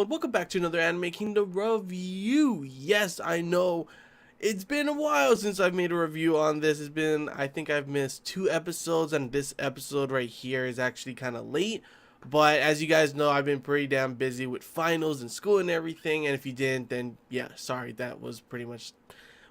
everyone, welcome back to another Anime Kingdom review. Yes, I know it's been a while since I've made a review on this. I think I've missed 2 episodes, and this episode right here is actually kind of late. But as you guys know, I've been pretty damn busy with finals and school and everything. And if you didn't, then yeah, sorry, that was pretty much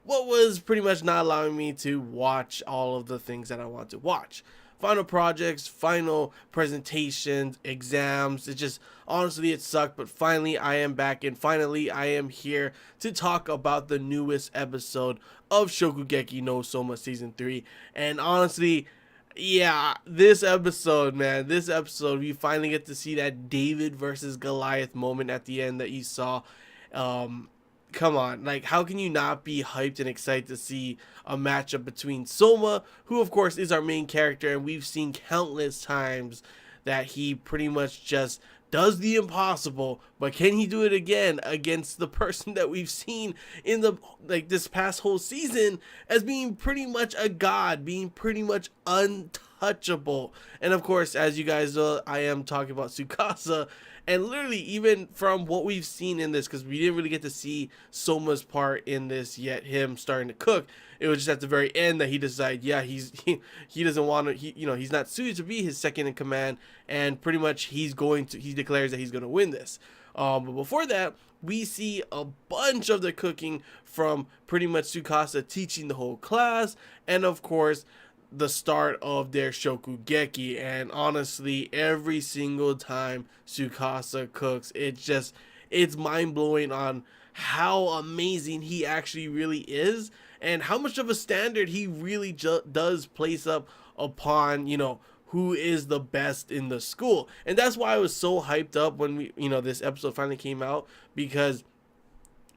what was pretty much not allowing me to watch all of the things that I want to watch. Final projects, final presentations, exams. It just, honestly, it sucked, but finally I am back, and finally I am here to talk about the newest episode of Shokugeki no Soma Season 3. And honestly, yeah, this episode, man, we finally get to see that David versus Goliath moment at the end that you saw. Come on, like, how can you not be hyped and excited to see a matchup between Soma, who of course is our main character, and we've seen countless times that he pretty much just does the impossible, but can he do it again against the person that we've seen in the, like, this past whole season as being pretty much a god, being pretty much untouchable? And of course, as you guys know, I am talking about Tsukasa. And literally, even from what we've seen in this, because we didn't really get to see Soma's part in this yet, him starting to cook. It was just at the very end that he decided, yeah, he doesn't want to, he's not suited to be his second in command, and pretty much he declares that he's going to win this. But before that, we see a bunch of the cooking from pretty much Tsukasa teaching the whole class, and of course, the start of their Shokugeki. And honestly, every single time Tsukasa cooks, it's mind-blowing on how amazing he actually really is, and how much of a standard he really does place up upon, who is the best in the school. And that's why I was so hyped up when this episode finally came out, because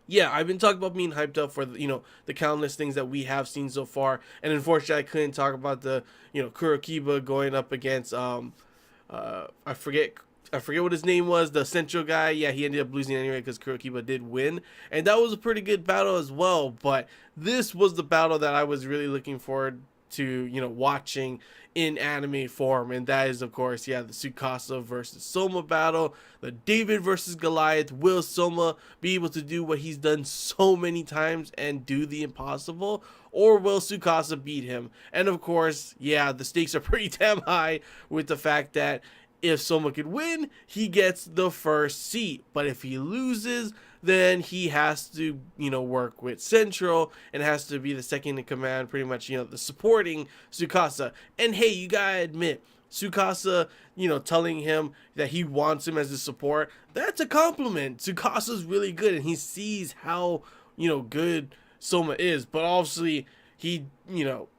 yeah, I've been talking about being hyped up for the countless things that we have seen so far, and unfortunately I couldn't talk about the Kurokiba going up against I forget what his name was, the central guy. Yeah, he ended up losing anyway because Kurokiba did win, and that was a pretty good battle as well. But this was the battle that I was really looking forward to watching in anime form, and that is of course, yeah, the Tsukasa versus Soma battle, the David versus Goliath. Will Soma be able to do what he's done so many times and do the impossible, or will Tsukasa beat him? And of course, yeah, the stakes are pretty damn high with the fact that if Soma could win, he gets the first seat, but if he loses, then he has to, work with Central, and has to be the second in command, pretty much, the supporting Tsukasa. And hey, you gotta admit, Tsukasa, telling him that he wants him as a support, that's a compliment. Tsukasa's really good, and he sees how, good Soma is, but obviously, he,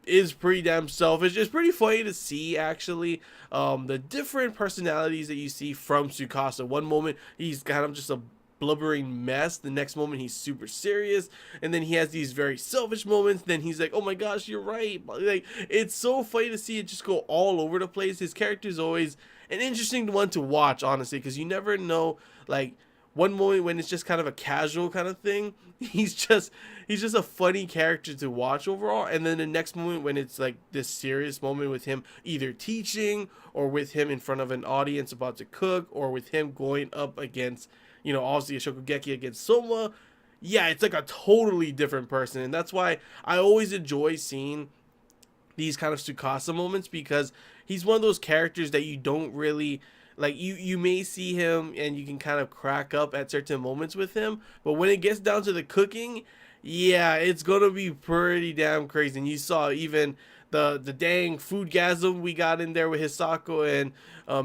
is pretty damn selfish. It's pretty funny to see, actually, the different personalities that you see from Tsukasa. One moment, he's kind of just a blubbering mess. The next moment, he's super serious. And then he has these very selfish moments. Then he's like, oh my gosh, you're right. Like, it's so funny to see it just go all over the place. His character is always an interesting one to watch, honestly, because you never know, like, one moment when it's just kind of a casual kind of thing, he's just a funny character to watch overall. And then the next moment when it's like this serious moment with him either teaching, or with him in front of an audience about to cook, or with him going up against, obviously a Shokugeki against Soma. Yeah, it's like a totally different person. And that's why I always enjoy seeing these kind of Tsukasa moments, because he's one of those characters that you don't really, like, you may see him and you can kind of crack up at certain moments with him, but when it gets down to the cooking, yeah, it's gonna be pretty damn crazy. And you saw even the dang foodgasm we got in there with Hisako and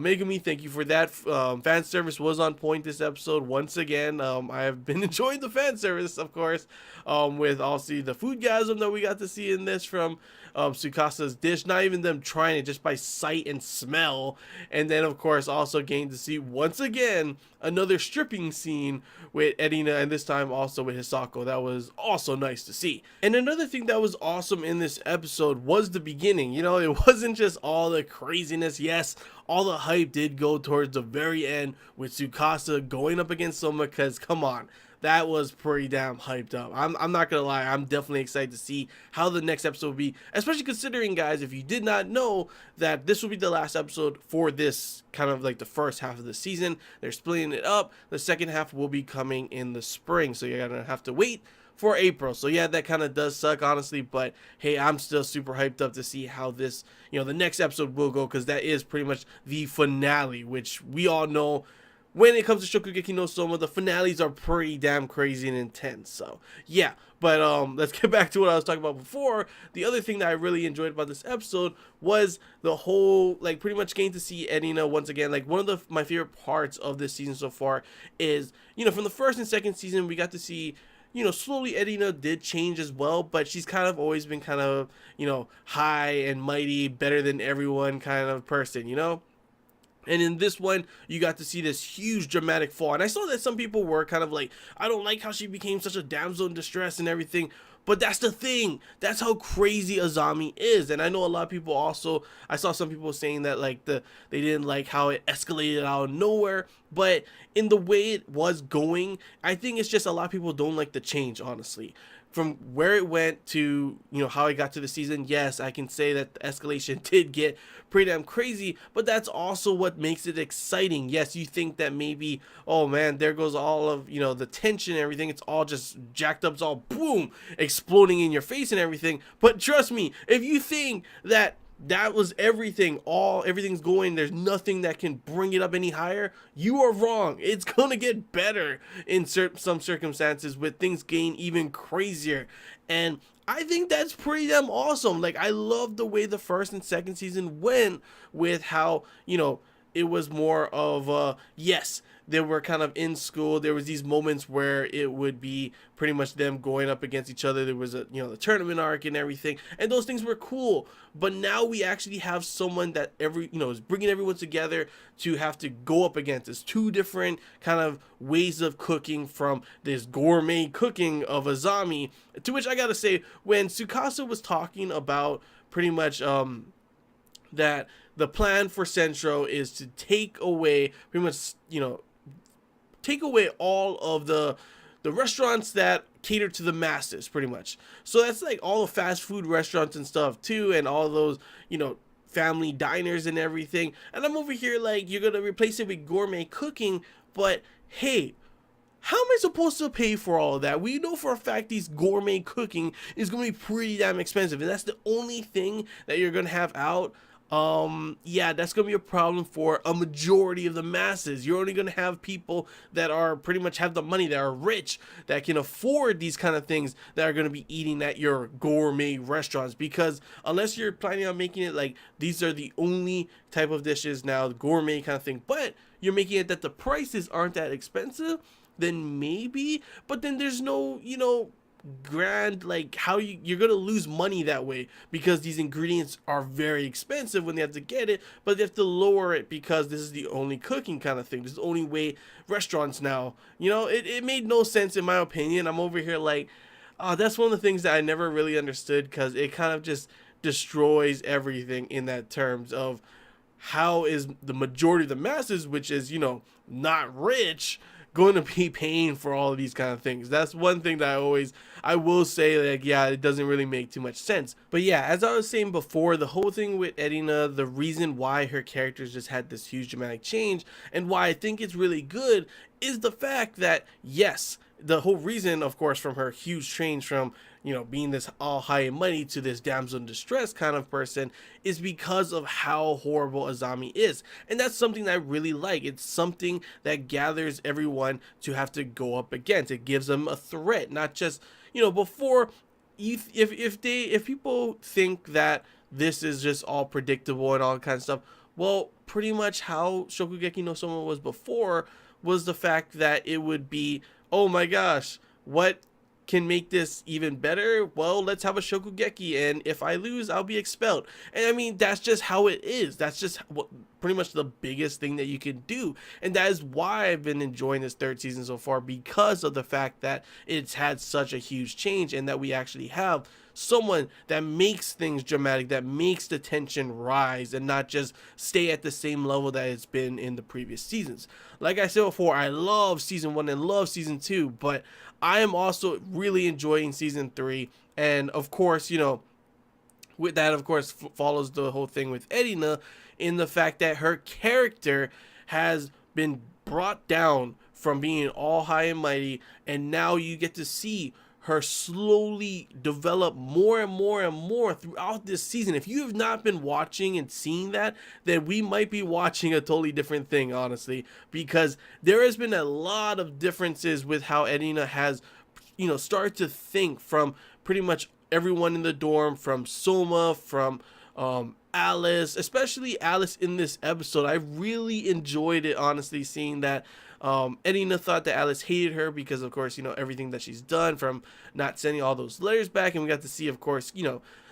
Megumi. Thank you for that. Fan service was on point this episode once again. I have been enjoying the fan service, of course, with also the foodgasm that we got to see in this from Tsukasa's dish. Not even them trying it, just by sight and smell. And then of course also getting to see once again another stripping scene with Erina, and this time also with Hisako. That was also nice to see. And another thing that was awesome in this episode was the beginning. It wasn't just all the craziness. Yes, all the hype did go towards the very end with Tsukasa going up against Soma, because come on, that was pretty damn hyped up. I'm not gonna lie, I'm definitely excited to see how the next episode will be, especially considering, guys, if you did not know, that this will be the last episode for this kind of like the first half of the season. They're splitting it up. The second half will be coming in the spring, so you're gonna have to wait for April. So yeah, that kind of does suck, honestly, but hey, I'm still super hyped up to see how this, the next episode will go, because that is pretty much the finale, which we all know when it comes to Shokugeki no Soma, the finales are pretty damn crazy and intense. So yeah, but let's get back to what I was talking about before. The other thing that I really enjoyed about this episode was the whole, like, pretty much getting to see Edina once again. Like, one of my favorite parts of this season so far is, from the first and second season, we got to see, slowly Edina did change as well, but she's kind of always been kind of, high and mighty, better than everyone kind of person. And in this one, you got to see this huge dramatic fall. And I saw that some people were kind of like, I don't like how she became such a damsel in distress and everything. But that's the thing. That's how crazy Azami is. And I know a lot of people also, I saw some people saying that like they didn't like how it escalated out of nowhere. But in the way it was going, I think it's just a lot of people don't like the change, honestly. From where it went to, how it got to the season, yes, I can say that the escalation did get pretty damn crazy, but that's also what makes it exciting. Yes, you think that maybe, oh man, there goes all of, the tension and everything. It's all just jacked up. It's all boom, exploding in your face and everything. But trust me, if you think that was everything, everything's going, there's nothing that can bring it up any higher, you are wrong. It's gonna get better in some circumstances, with things getting even crazier. And I think that's pretty damn awesome. Like, I love the way the first and second season went, with how, it was more of yes, they were kind of in school. There was these moments where it would be pretty much them going up against each other. There was the tournament arc and everything, and those things were cool. But now we actually have someone that is bringing everyone together to have to go up against. It's two different kind of ways of cooking, from this gourmet cooking of Azami, to which I gotta say, when Tsukasa was talking about pretty much that the plan for Centro is to take away pretty much, take away all of the restaurants that cater to the masses, pretty much. So that's like all the fast food restaurants and stuff too, and all those, family diners and everything. And I'm over here like, you're gonna replace it with gourmet cooking, but hey, how am I supposed to pay for all of that? We know for a fact these gourmet cooking is gonna be pretty damn expensive, and that's the only thing that you're gonna have out. Yeah, that's gonna be a problem for a majority of the masses. You're only gonna have people that are pretty much have the money, that are rich, that can afford these kind of things, that are gonna be eating at your gourmet restaurants. Because unless you're planning on making it like these are the only type of dishes now, the gourmet kind of thing, but you're making it that the prices aren't that expensive, then maybe. But then there's no, grand, like, how you're gonna lose money that way, because these ingredients are very expensive when they have to get it, but they have to lower it because this is the only cooking kind of thing. This is the only way restaurants now, it made no sense in my opinion. I'm over here like, that's one of the things that I never really understood, because it kind of just destroys everything in that terms of how is the majority of the masses, which is not rich, going to be paying for all of these kind of things. That's one thing that I will say, like, yeah, it doesn't really make too much sense. But yeah, as I was saying before, the whole thing with Edina, the reason why her characters just had this huge dramatic change, and why I think it's really good, is the fact that, yes, the whole reason, of course, from her huge change from, being this all high and mighty to this damsel in distress kind of person, is because of how horrible Azami is. And that's something that I really like. It's something that gathers everyone to have to go up against. It gives them a threat, not just, before, if people think that this is just all predictable and all that kind of stuff, well, pretty much how Shokugeki no Soma was before was the fact that it would be, oh my gosh, what can make this even better? Well, let's have a Shokugeki, and if I lose, I'll be expelled. And I mean, that's just how it is. That's just pretty much the biggest thing that you can do. And that is why I've been enjoying this third season so far, because of the fact that it's had such a huge change, and that we actually have someone that makes things dramatic, that makes the tension rise and not just stay at the same level that it's been in the previous seasons. Like I said before, I love season 1 and love season 2, but I am also really enjoying season 3. And of course, with that, of course, follows the whole thing with Erina in the fact that her character has been brought down from being all high and mighty, and now you get to see her slowly develop more and more and more throughout this season. If you have not been watching and seeing that, then we might be watching a totally different thing, honestly, because there has been a lot of differences with how Erina has, started to think from pretty much everyone in the dorm, from Soma, from Alice, especially Alice in this episode. I really enjoyed it, honestly, seeing that Erina thought that Alice hated her because, of course, everything that she's done, from not sending all those letters back, and we got to see, of course,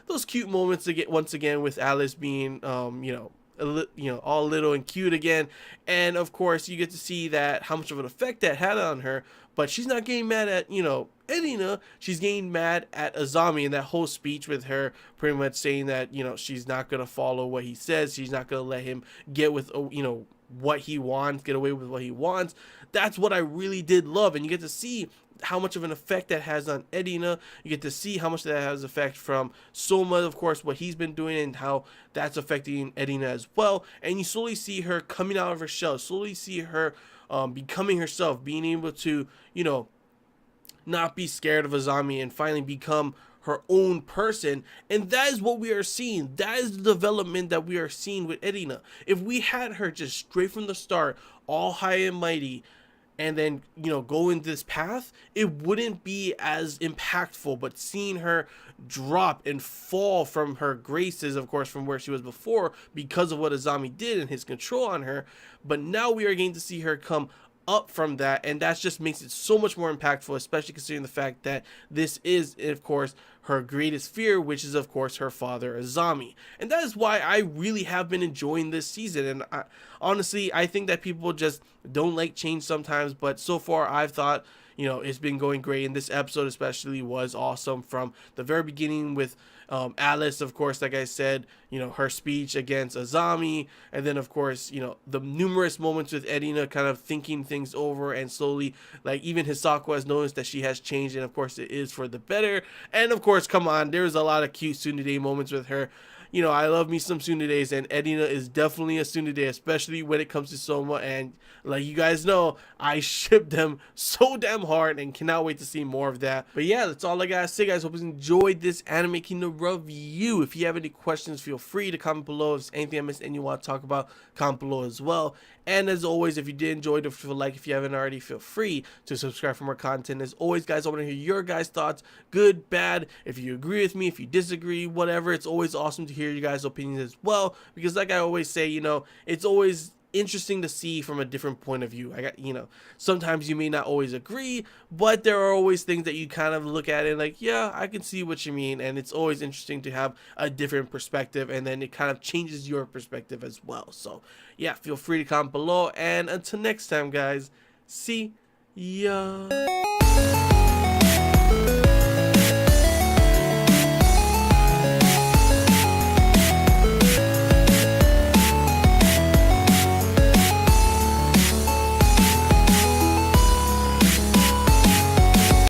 those cute moments again, once again, with Alice being, all little and cute again, and of course you get to see that how much of an effect that had on her. But she's not getting mad at Erina, she's getting mad at Azami, and that whole speech with her pretty much saying that she's not gonna follow what he says, she's not gonna let him get with what he wants, get away with what he wants. That's what I really did love, and you get to see how much of an effect that has on Erina. You get to see how much that has effect from Soma, of course, what he's been doing and how that's affecting Erina as well. And you slowly see her coming out of her shell, slowly see her becoming herself, being able to, not be scared of Azami and finally become her own person. And that is what we are seeing. That is the development that we are seeing with Erina. If we had her just straight from the start, all high and mighty, and then go in this path, it wouldn't be as impactful. But seeing her drop and fall from her graces, of course, from where she was before, because of what Azami did and his control on her, but now we are going to see her come up from that, and that just makes it so much more impactful, especially considering the fact that this is, of course, her greatest fear, which is, of course, her father Azami. And that is why I really have been enjoying this season. And honestly, I think that people just don't like change sometimes, but so far I've thought it's been going great, and this episode especially was awesome from the very beginning with Alice, of course, like I said, her speech against Azami, and then, of course, the numerous moments with Erina kind of thinking things over, and slowly, like, even Hisako has noticed that she has changed, and of course it is for the better. And of course, come on, there's a lot of cute tsundere moments with her. I love me some tsunderes, and Erina is definitely a tsundere, especially when it comes to Soma. And like you guys know, I ship them so damn hard and cannot wait to see more of that. But yeah, that's all I gotta say, guys. Hope you enjoyed this Anime Kingdom review. If you have any questions, feel free to comment below. If there's anything I missed and you want to talk about, comment below as well. And as always, if you did enjoy it, if you haven't already, feel free to subscribe for more content. As always, guys, I want to hear your guys' thoughts, good, bad, if you agree with me, if you disagree, whatever. It's always awesome to hear you guys' opinions as well, because like I always say, it's always interesting to see from a different point of view. Sometimes you may not always agree, but there are always things that you kind of look at and like, yeah, I can see what you mean. And it's always interesting to have a different perspective, and then it kind of changes your perspective as well. So yeah, feel free to comment below, and until next time, guys, see ya.